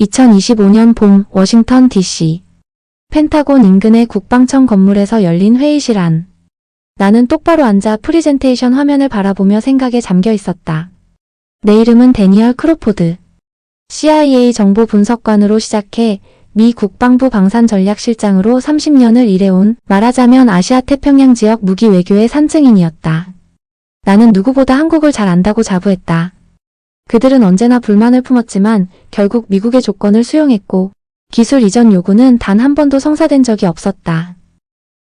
2025년 봄 워싱턴 DC 펜타곤 인근의 국방청 건물에서 열린 회의실 안. 나는 똑바로 앉아 프리젠테이션 화면을 바라보며 생각에 잠겨 있었다. 내 이름은 데니얼 크로포드. CIA 정보 분석관으로 시작해 미 국방부 방산전략실장으로 30년을 일해온, 말하자면 아시아 태평양 지역 무기 외교의 산증인이었다. 나는 누구보다 한국을 잘 안다고 자부했다. 그들은 언제나 불만을 품었지만 결국 미국의 조건을 수용했고 기술 이전 요구는 단 한 번도 성사된 적이 없었다.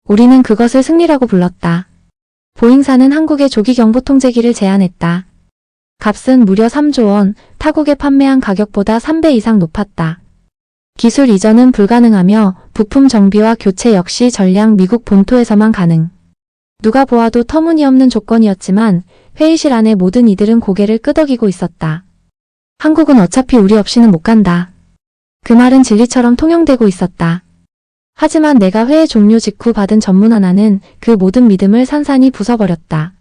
우리는 그것을 승리라고 불렀다. 보잉사는 한국의 조기경보통제기를 제안했다. 값은 무려 3조 원, 타국에 판매한 가격보다 3배 이상 높았다. 기술 이전은 불가능하며 부품 정비와 교체 역시 전량 미국 본토에서만 가능. 누가 보아도 터무니없는 조건이었지만 회의실 안의 모든 이들은 고개를 끄덕이고 있었다. 한국은 어차피 우리 없이는 못 간다. 그 말은 진리처럼 통용되고 있었다. 하지만 내가 회의 종료 직후 받은 전문 하나는 그 모든 믿음을 산산이 부숴버렸다.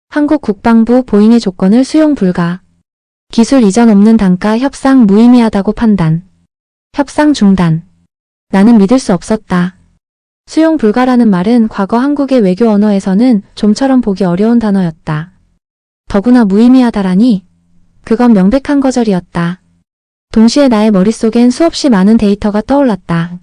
한국 국방부 보잉의 조건을 수용 불가. 기술 이전 없는 단가 협상 무의미하다고 판단. 협상 중단. 나는 믿을 수 없었다. 수용 불가라는 말은 과거 한국의 외교 언어에서는 좀처럼 보기 어려운 단어였다. 더구나 무의미하다라니? 그건 명백한 거절이었다. 동시에 나의 머릿속엔 수없이 많은 데이터가 떠올랐다.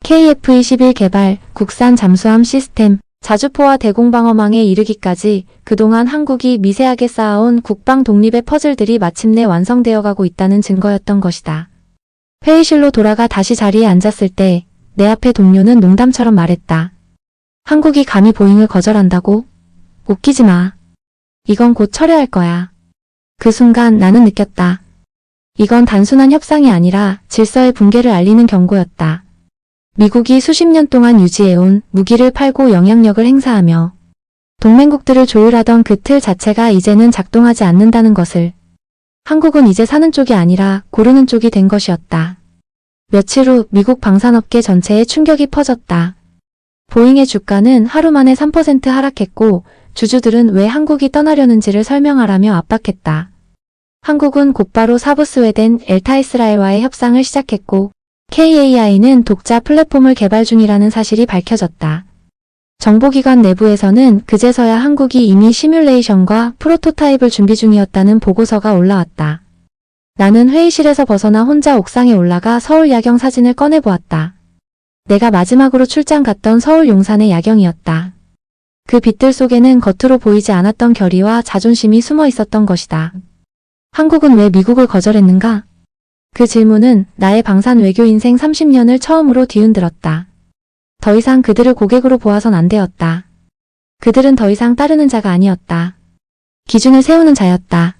KF-21 개발, 국산 잠수함 시스템, 자주포와 대공방어망에 이르기까지 그동안 한국이 미세하게 쌓아온 국방 독립의 퍼즐들이 마침내 완성되어 가고 있다는 증거였던 것이다. 회의실로 돌아가 다시 자리에 앉았을 때 내 앞에 동료는 농담처럼 말했다. 한국이 감히 보잉을 거절한다고? 웃기지 마. 이건 곧 철회할 거야. 그 순간 나는 느꼈다. 이건 단순한 협상이 아니라 질서의 붕괴를 알리는 경고였다. 미국이 수십 년 동안 유지해온 무기를 팔고 영향력을 행사하며 동맹국들을 조율하던 그 틀 자체가 이제는 작동하지 않는다는 것을. 한국은 이제 사는 쪽이 아니라 고르는 쪽이 된 것이었다. 며칠 후 미국 방산업계 전체에 충격이 퍼졌다. 보잉의 주가는 하루 만에 3% 하락했고 주주들은 왜 한국이 떠나려는지를 설명하라며 압박했다. 한국은 곧바로 사부 스웨덴 엘타이스라엘와의 협상을 시작했고 KAI는 독자 플랫폼을 개발 중이라는 사실이 밝혀졌다. 정보기관 내부에서는 그제서야 한국이 이미 시뮬레이션과 프로토타입을 준비 중이었다는 보고서가 올라왔다. 나는 회의실에서 벗어나 혼자 옥상에 올라가 서울 야경 사진을 꺼내보았다. 내가 마지막으로 출장 갔던 서울 용산의 야경이었다. 그 빛들 속에는 겉으로 보이지 않았던 결의와 자존심이 숨어 있었던 것이다. 한국은 왜 미국을 거절했는가? 그 질문은 나의 방산 외교 인생 30년을 처음으로 뒤흔들었다. 더 이상 그들을 고객으로 보아선 안 되었다. 그들은 더 이상 따르는 자가 아니었다. 기준을 세우는 자였다.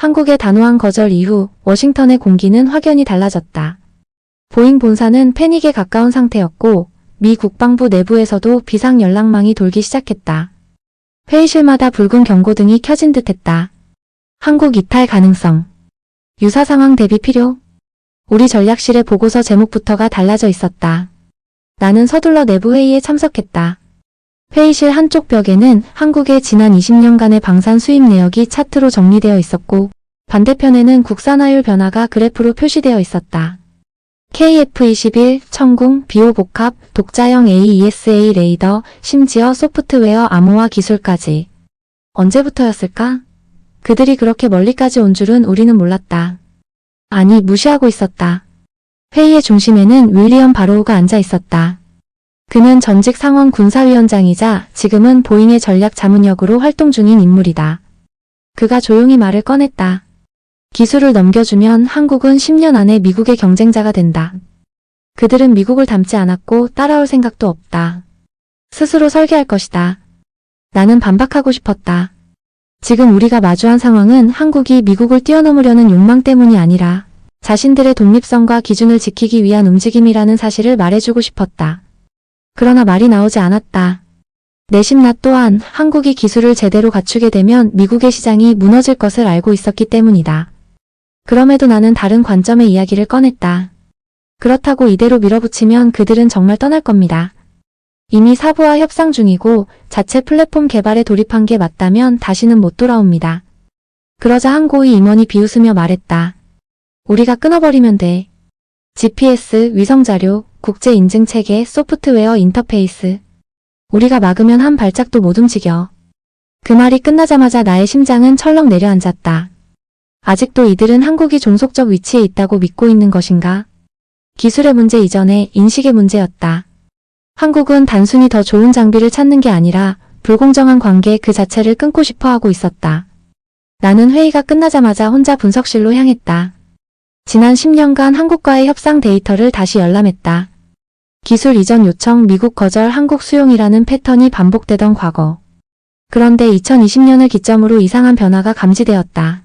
한국의 단호한 거절 이후 워싱턴의 공기는 확연히 달라졌다. 보잉 본사는 패닉에 가까운 상태였고 미 국방부 내부에서도 비상 연락망이 돌기 시작했다. 회의실마다 붉은 경고등이 켜진 듯했다. 한국 이탈 가능성. 유사 상황 대비 필요. 우리 전략실의 보고서 제목부터가 달라져 있었다. 나는 서둘러 내부 회의에 참석했다. 회의실 한쪽 벽에는 한국의 지난 20년간의 방산 수입 내역이 차트로 정리되어 있었고 반대편에는 국산화율 변화가 그래프로 표시되어 있었다. KF-21, 천궁, 비호복합, 독자형 AESA 레이더, 심지어 소프트웨어 암호화 기술까지. 언제부터였을까? 그들이 그렇게 멀리까지 온 줄은 우리는 몰랐다. 아니, 무시하고 있었다. 회의의 중심에는 윌리엄 바로우가 앉아 있었다. 그는 전직 상원 군사위원장이자 지금은 보잉의 전략 자문역으로 활동 중인 인물이다. 그가 조용히 말을 꺼냈다. 기술을 넘겨주면 한국은 10년 안에 미국의 경쟁자가 된다. 그들은 미국을 닮지 않았고 따라올 생각도 없다. 스스로 설계할 것이다. 나는 반박하고 싶었다. 지금 우리가 마주한 상황은 한국이 미국을 뛰어넘으려는 욕망 때문이 아니라 자신들의 독립성과 기준을 지키기 위한 움직임이라는 사실을 말해주고 싶었다. 그러나 말이 나오지 않았다. 내심 나 또한 한국이 기술을 제대로 갖추게 되면 미국의 시장이 무너질 것을 알고 있었기 때문이다. 그럼에도 나는 다른 관점의 이야기를 꺼냈다. 그렇다고 이대로 밀어붙이면 그들은 정말 떠날 겁니다. 이미 사부와 협상 중이고 자체 플랫폼 개발에 돌입한 게 맞다면 다시는 못 돌아옵니다. 그러자 한 고위 임원이 비웃으며 말했다. 우리가 끊어버리면 돼. GPS, 위성자료, 국제인증체계, 소프트웨어 인터페이스. 우리가 막으면 한 발짝도 못 움직여. 그 말이 끝나자마자 나의 심장은 철렁 내려앉았다. 아직도 이들은 한국이 종속적 위치에 있다고 믿고 있는 것인가? 기술의 문제 이전에 인식의 문제였다. 한국은 단순히 더 좋은 장비를 찾는 게 아니라 불공정한 관계 그 자체를 끊고 싶어 하고 있었다. 나는 회의가 끝나자마자 혼자 분석실로 향했다. 지난 10년간 한국과의 협상 데이터를 다시 열람했다. 기술 이전 요청, 미국 거절, 한국 수용이라는 패턴이 반복되던 과거. 그런데 2020년을 기점으로 이상한 변화가 감지되었다.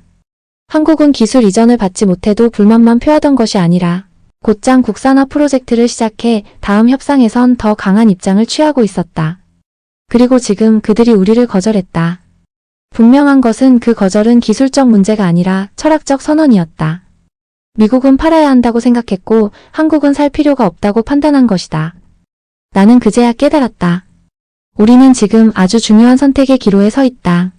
한국은 기술 이전을 받지 못해도 불만만 표하던 것이 아니라 곧장 국산화 프로젝트를 시작해 다음 협상에선 더 강한 입장을 취하고 있었다. 그리고 지금 그들이 우리를 거절했다. 분명한 것은 그 거절은 기술적 문제가 아니라 철학적 선언이었다. 미국은 팔아야 한다고 생각했고 한국은 살 필요가 없다고 판단한 것이다. 나는 그제야 깨달았다. 우리는 지금 아주 중요한 선택의 기로에 서 있다.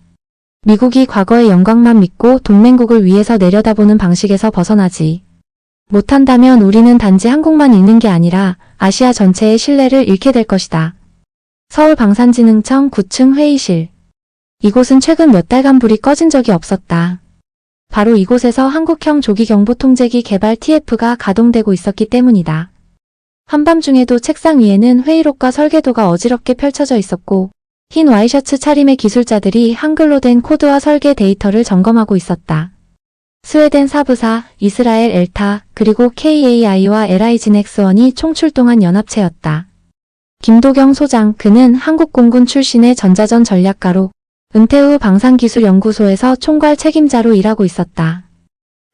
미국이 과거의 영광만 믿고 동맹국을 위해서 내려다보는 방식에서 벗어나지 못한다면 우리는 단지 한국만 잃는 게 아니라 아시아 전체의 신뢰를 잃게 될 것이다. 서울방산진흥청 9층 회의실. 이곳은 최근 몇 달간 불이 꺼진 적이 없었다. 바로 이곳에서 한국형 조기경보통제기 개발 TF가 가동되고 있었기 때문이다. 한밤중에도 책상 위에는 회의록과 설계도가 어지럽게 펼쳐져 있었고 흰 와이셔츠 차림의 기술자들이 한글로 된 코드와 설계 데이터를 점검하고 있었다. 스웨덴 사브사, 이스라엘 엘타, 그리고 KAI와 LI진엑스원이 총출동한 연합체였다. 김도경 소장, 그는 한국공군 출신의 전자전 전략가로 은퇴 후 방산기술연구소에서 총괄 책임자로 일하고 있었다.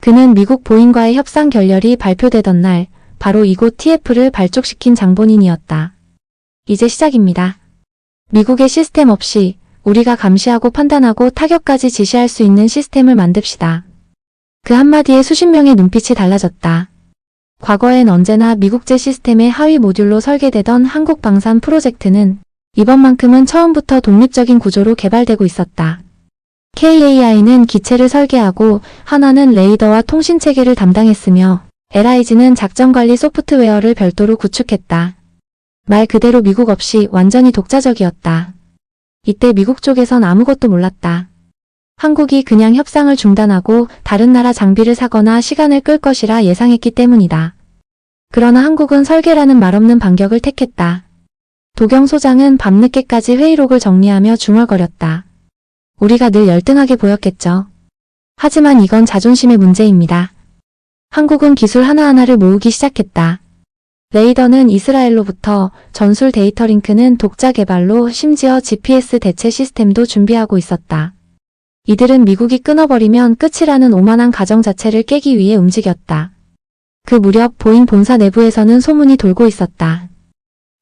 그는 미국 보잉과의 협상 결렬이 발표되던 날 바로 이곳 TF를 발족시킨 장본인이었다. 이제 시작입니다. 미국의 시스템 없이 우리가 감시하고 판단하고 타격까지 지시할 수 있는 시스템을 만듭시다. 그 한마디에 수십 명의 눈빛이 달라졌다. 과거엔 언제나 미국제 시스템의 하위 모듈로 설계되던 한국 방산 프로젝트는 이번만큼은 처음부터 독립적인 구조로 개발되고 있었다. KAI는 기체를 설계하고 하나는 레이더와 통신체계를 담당했으며 LIG는 작전관리 소프트웨어를 별도로 구축했다. 말 그대로 미국 없이 완전히 독자적이었다. 이때 미국 쪽에선 아무것도 몰랐다. 한국이 그냥 협상을 중단하고 다른 나라 장비를 사거나 시간을 끌 것이라 예상했기 때문이다. 그러나 한국은 설계라는 말없는 반격을 택했다. 도경 소장은 밤늦게까지 회의록을 정리하며 중얼거렸다. 우리가 늘 열등하게 보였겠죠. 하지만 이건 자존심의 문제입니다. 한국은 기술 하나하나를 모으기 시작했다. 레이더는 이스라엘로부터, 전술 데이터 링크는 독자 개발로 심지어 GPS 대체 시스템도 준비하고 있었다. 이들은 미국이 끊어버리면 끝이라는 오만한 가정 자체를 깨기 위해 움직였다. 그 무렵 보잉 본사 내부에서는 소문이 돌고 있었다.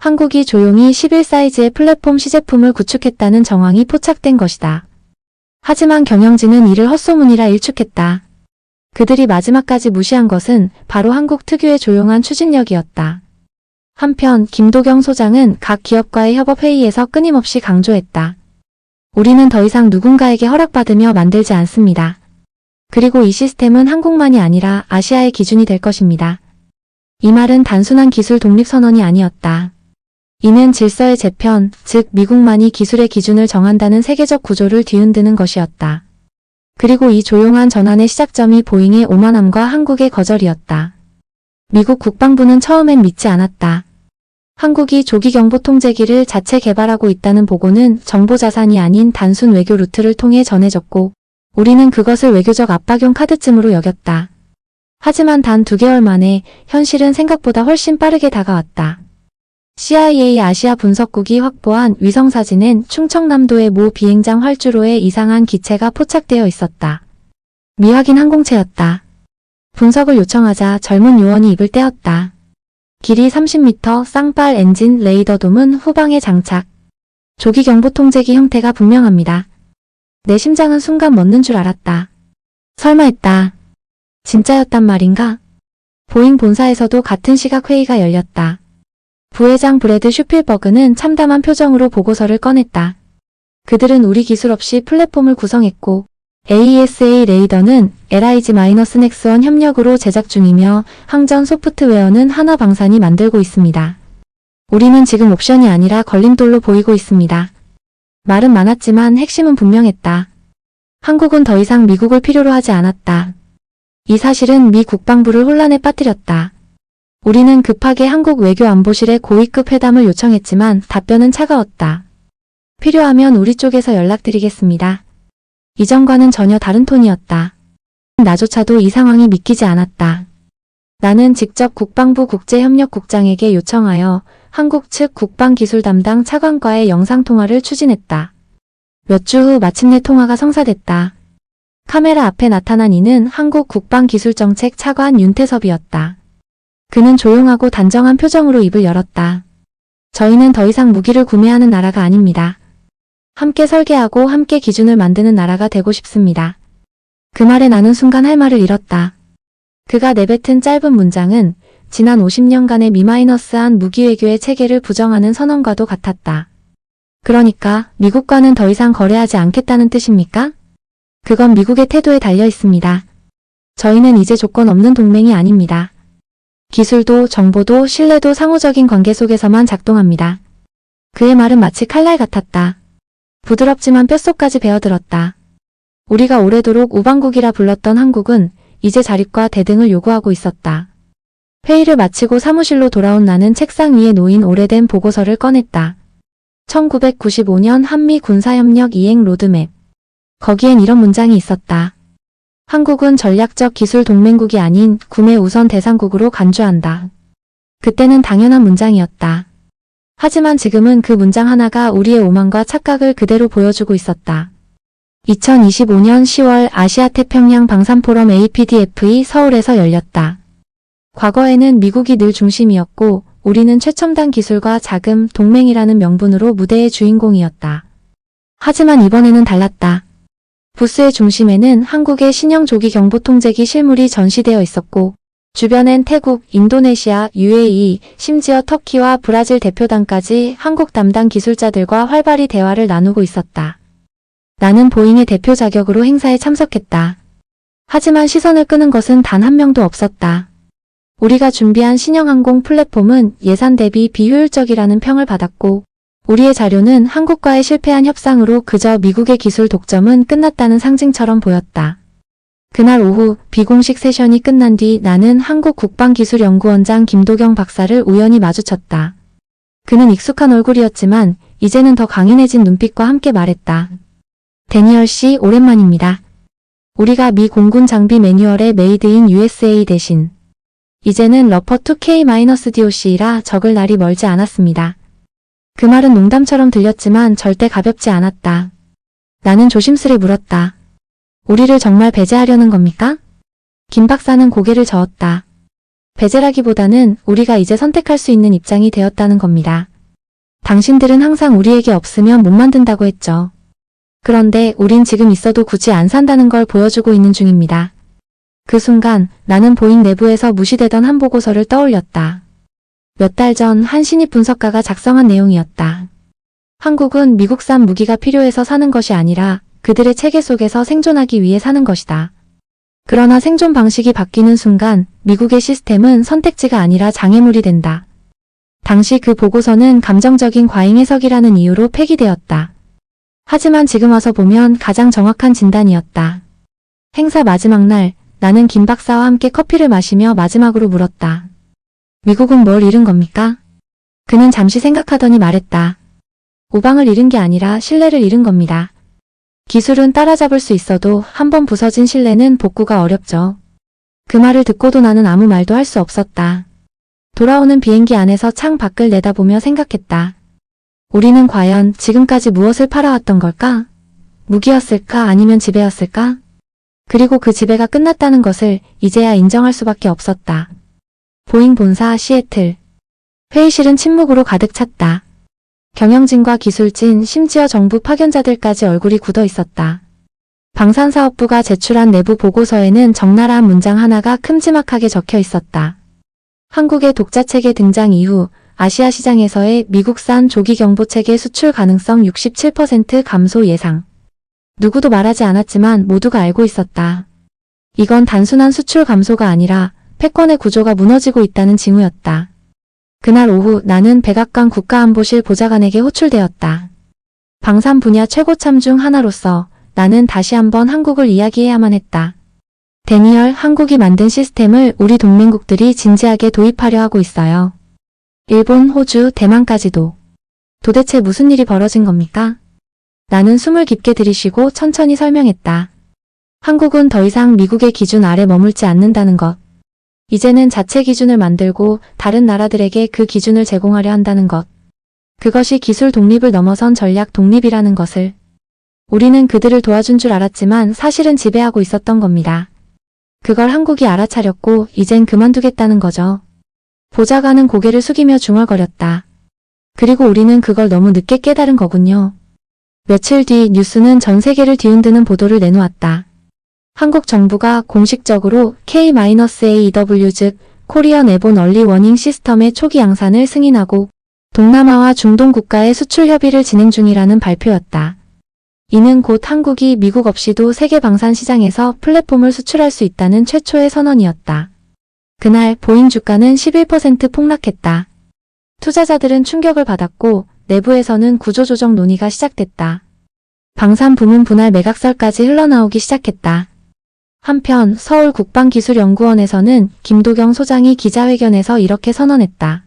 한국이 조용히 11 사이즈의 플랫폼 시제품을 구축했다는 정황이 포착된 것이다. 하지만 경영진은 이를 헛소문이라 일축했다. 그들이 마지막까지 무시한 것은 바로 한국 특유의 조용한 추진력이었다. 한편 김도경 소장은 각 기업과의 협업회의에서 끊임없이 강조했다. 우리는 더 이상 누군가에게 허락받으며 만들지 않습니다. 그리고 이 시스템은 한국만이 아니라 아시아의 기준이 될 것입니다. 이 말은 단순한 기술 독립선언이 아니었다. 이는 질서의 재편, 즉 미국만이 기술의 기준을 정한다는 세계적 구조를 뒤흔드는 것이었다. 그리고 이 조용한 전환의 시작점이 보잉의 오만함과 한국의 거절이었다. 미국 국방부는 처음엔 믿지 않았다. 한국이 조기경보통제기를 자체 개발하고 있다는 보고는 정보자산이 아닌 단순 외교 루트를 통해 전해졌고 우리는 그것을 외교적 압박용 카드쯤으로 여겼다. 하지만 단 2개월 만에 현실은 생각보다 훨씬 빠르게 다가왔다. CIA 아시아 분석국이 확보한 위성사진엔 충청남도의 모 비행장 활주로에 이상한 기체가 포착되어 있었다. 미확인 항공체였다. 분석을 요청하자 젊은 요원이 입을 떼었다. 길이 30m 쌍발 엔진 레이더돔은 후방에 장착. 조기경보통제기 형태가 분명합니다. 내 심장은 순간 멎는 줄 알았다. 설마 했다. 진짜였단 말인가? 보잉 본사에서도 같은 시각 회의가 열렸다. 부회장 브래드 슈필버그는 참담한 표정으로 보고서를 꺼냈다. 그들은 우리 기술 없이 플랫폼을 구성했고 AESA 레이더는 LIG-넥스원 협력으로 제작 중이며 항전 소프트웨어는 하나방산이 만들고 있습니다. 우리는 지금 옵션이 아니라 걸림돌로 보이고 있습니다. 말은 많았지만 핵심은 분명했다. 한국은 더 이상 미국을 필요로 하지 않았다. 이 사실은 미 국방부를 혼란에 빠뜨렸다. 우리는 급하게 한국 외교안보실에 고위급 회담을 요청했지만 답변은 차가웠다. 필요하면 우리 쪽에서 연락드리겠습니다. 이전과는 전혀 다른 톤이었다. 나조차도 이 상황이 믿기지 않았다. 나는 직접 국방부 국제협력국장에게 요청하여 한국 측 국방기술 담당 차관과의 영상통화를 추진했다. 몇 주 후 마침내 통화가 성사됐다. 카메라 앞에 나타난 이는 한국 국방기술정책 차관 윤태섭이었다. 그는 조용하고 단정한 표정으로 입을 열었다. 저희는 더 이상 무기를 구매하는 나라가 아닙니다. 함께 설계하고 함께 기준을 만드는 나라가 되고 싶습니다. 그 말에 나는 순간 할 말을 잃었다. 그가 내뱉은 짧은 문장은 지난 50년간의 미마이너스한 무기외교의 체계를 부정하는 선언과도 같았다. 그러니까 미국과는 더 이상 거래하지 않겠다는 뜻입니까? 그건 미국의 태도에 달려 있습니다. 저희는 이제 조건 없는 동맹이 아닙니다. 기술도 정보도 신뢰도 상호적인 관계 속에서만 작동합니다. 그의 말은 마치 칼날 같았다. 부드럽지만 뼛속까지 베어들었다. 우리가 오래도록 우방국이라 불렀던 한국은 이제 자립과 대등을 요구하고 있었다. 회의를 마치고 사무실로 돌아온 나는 책상 위에 놓인 오래된 보고서를 꺼냈다. 1995년 한미 군사협력 이행 로드맵. 거기엔 이런 문장이 있었다. 한국은 전략적 기술 동맹국이 아닌 구매 우선 대상국으로 간주한다. 그때는 당연한 문장이었다. 하지만 지금은 그 문장 하나가 우리의 오만과 착각을 그대로 보여주고 있었다. 2025년 10월 아시아태평양 방산포럼 APDF이 서울에서 열렸다. 과거에는 미국이 늘 중심이었고 우리는 최첨단 기술과 자금, 동맹이라는 명분으로 무대의 주인공이었다. 하지만 이번에는 달랐다. 부스의 중심에는 한국의 신형 조기 경보 통제기 실물이 전시되어 있었고 주변엔 태국, 인도네시아, UAE, 심지어 터키와 브라질 대표단까지 한국 담당 기술자들과 활발히 대화를 나누고 있었다. 나는 보잉의 대표 자격으로 행사에 참석했다. 하지만 시선을 끄는 것은 단 한 명도 없었다. 우리가 준비한 신형 항공 플랫폼은 예산 대비 비효율적이라는 평을 받았고 우리의 자료는 한국과의 실패한 협상으로 그저 미국의 기술 독점은 끝났다는 상징처럼 보였다. 그날 오후 비공식 세션이 끝난 뒤 나는 한국국방기술연구원장 김도경 박사를 우연히 마주쳤다. 그는 익숙한 얼굴이었지만 이제는 더 강인해진 눈빛과 함께 말했다. 데니얼 씨, 오랜만입니다. 우리가 미 공군 장비 매뉴얼의 메이드 인 USA 대신 이제는 러퍼 2K-DOC라 적을 날이 멀지 않았습니다. 그 말은 농담처럼 들렸지만 절대 가볍지 않았다. 나는 조심스레 물었다. 우리를 정말 배제하려는 겁니까? 김 박사는 고개를 저었다. 배제라기보다는 우리가 이제 선택할 수 있는 입장이 되었다는 겁니다. 당신들은 항상 우리에게 없으면 못 만든다고 했죠. 그런데 우린 지금 있어도 굳이 안 산다는 걸 보여주고 있는 중입니다. 그 순간 나는 보잉 내부에서 무시되던 한 보고서를 떠올렸다. 몇 달 전 한 신입 분석가가 작성한 내용이었다. 한국은 미국산 무기가 필요해서 사는 것이 아니라 그들의 체계 속에서 생존하기 위해 사는 것이다. 그러나 생존 방식이 바뀌는 순간 미국의 시스템은 선택지가 아니라 장애물이 된다. 당시 그 보고서는 감정적인 과잉 해석이라는 이유로 폐기되었다. 하지만 지금 와서 보면 가장 정확한 진단이었다. 행사 마지막 날 나는 김 박사와 함께 커피를 마시며 마지막으로 물었다. 미국은 뭘 잃은 겁니까? 그는 잠시 생각하더니 말했다. 우방을 잃은 게 아니라 신뢰를 잃은 겁니다. 기술은 따라잡을 수 있어도 한번 부서진 신뢰는 복구가 어렵죠. 그 말을 듣고도 나는 아무 말도 할 수 없었다. 돌아오는 비행기 안에서 창 밖을 내다보며 생각했다. 우리는 과연 지금까지 무엇을 팔아왔던 걸까? 무기였을까 아니면 지배였을까? 그리고 그 지배가 끝났다는 것을 이제야 인정할 수밖에 없었다. 보잉 본사 시애틀. 회의실은 침묵으로 가득 찼다. 경영진과 기술진, 심지어 정부 파견자들까지 얼굴이 굳어 있었다. 방산사업부가 제출한 내부 보고서에는 적나라한 문장 하나가 큼지막하게 적혀 있었다. 한국의 독자체계 등장 이후 아시아 시장에서의 미국산 조기경보체계 수출 가능성 67% 감소 예상. 누구도 말하지 않았지만 모두가 알고 있었다. 이건 단순한 수출 감소가 아니라 패권의 구조가 무너지고 있다는 징후였다. 그날 오후 나는 백악관 국가안보실 보좌관에게 호출되었다. 방산 분야 최고참 중 하나로서 나는 다시 한번 한국을 이야기해야만 했다. 데니얼, 한국이 만든 시스템을 우리 동맹국들이 진지하게 도입하려 하고 있어요. 일본, 호주, 대만까지도. 도대체 무슨 일이 벌어진 겁니까? 나는 숨을 깊게 들이쉬고 천천히 설명했다. 한국은 더 이상 미국의 기준 아래 머물지 않는다는 것. 이제는 자체 기준을 만들고 다른 나라들에게 그 기준을 제공하려 한다는 것. 그것이 기술 독립을 넘어선 전략 독립이라는 것을. 우리는 그들을 도와준 줄 알았지만 사실은 지배하고 있었던 겁니다. 그걸 한국이 알아차렸고 이젠 그만두겠다는 거죠. 보좌관은 고개를 숙이며 중얼거렸다. 그리고 우리는 그걸 너무 늦게 깨달은 거군요. 며칠 뒤 뉴스는 전 세계를 뒤흔드는 보도를 내놓았다. 한국 정부가 공식적으로 K-AEW 즉 코리언 에본 얼리 워닝 시스템의 초기 양산을 승인하고 동남아와 중동 국가의 수출 협의를 진행 중이라는 발표였다. 이는 곧 한국이 미국 없이도 세계 방산 시장에서 플랫폼을 수출할 수 있다는 최초의 선언이었다. 그날 보잉 주가는 11% 폭락했다. 투자자들은 충격을 받았고 내부에서는 구조조정 논의가 시작됐다. 방산 부문 분할 매각설까지 흘러나오기 시작했다. 한편 서울국방기술연구원에서는 김도경 소장이 기자회견에서 이렇게 선언했다.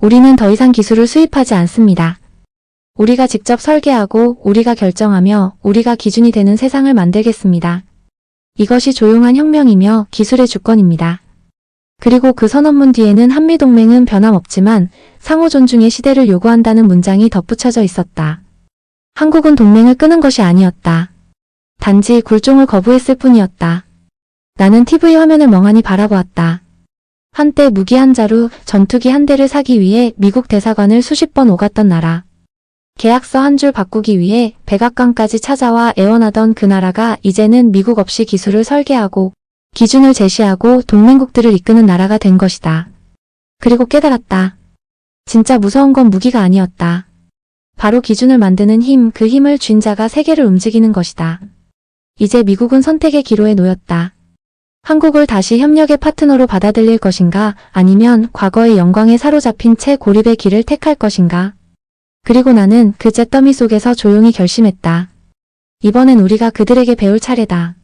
우리는 더 이상 기술을 수입하지 않습니다. 우리가 직접 설계하고 우리가 결정하며 우리가 기준이 되는 세상을 만들겠습니다. 이것이 조용한 혁명이며 기술의 주권입니다. 그리고 그 선언문 뒤에는 한미동맹은 변함없지만 상호 존중의 시대를 요구한다는 문장이 덧붙여져 있었다. 한국은 동맹을 끄는 것이 아니었다. 단지 굴종을 거부했을 뿐이었다. 나는 TV 화면을 멍하니 바라보았다. 한때 무기 한 자루, 전투기 한 대를 사기 위해 미국 대사관을 수십 번 오갔던 나라. 계약서 한 줄 바꾸기 위해 백악관까지 찾아와 애원하던 그 나라가 이제는 미국 없이 기술을 설계하고 기준을 제시하고 동맹국들을 이끄는 나라가 된 것이다. 그리고 깨달았다. 진짜 무서운 건 무기가 아니었다. 바로 기준을 만드는 힘, 그 힘을 쥔 자가 세계를 움직이는 것이다. 이제 미국은 선택의 기로에 놓였다. 한국을 다시 협력의 파트너로 받아들일 것인가 아니면 과거의 영광에 사로잡힌 채 고립의 길을 택할 것인가. 그리고 나는 그 잿더미 속에서 조용히 결심했다. 이번엔 우리가 그들에게 배울 차례다.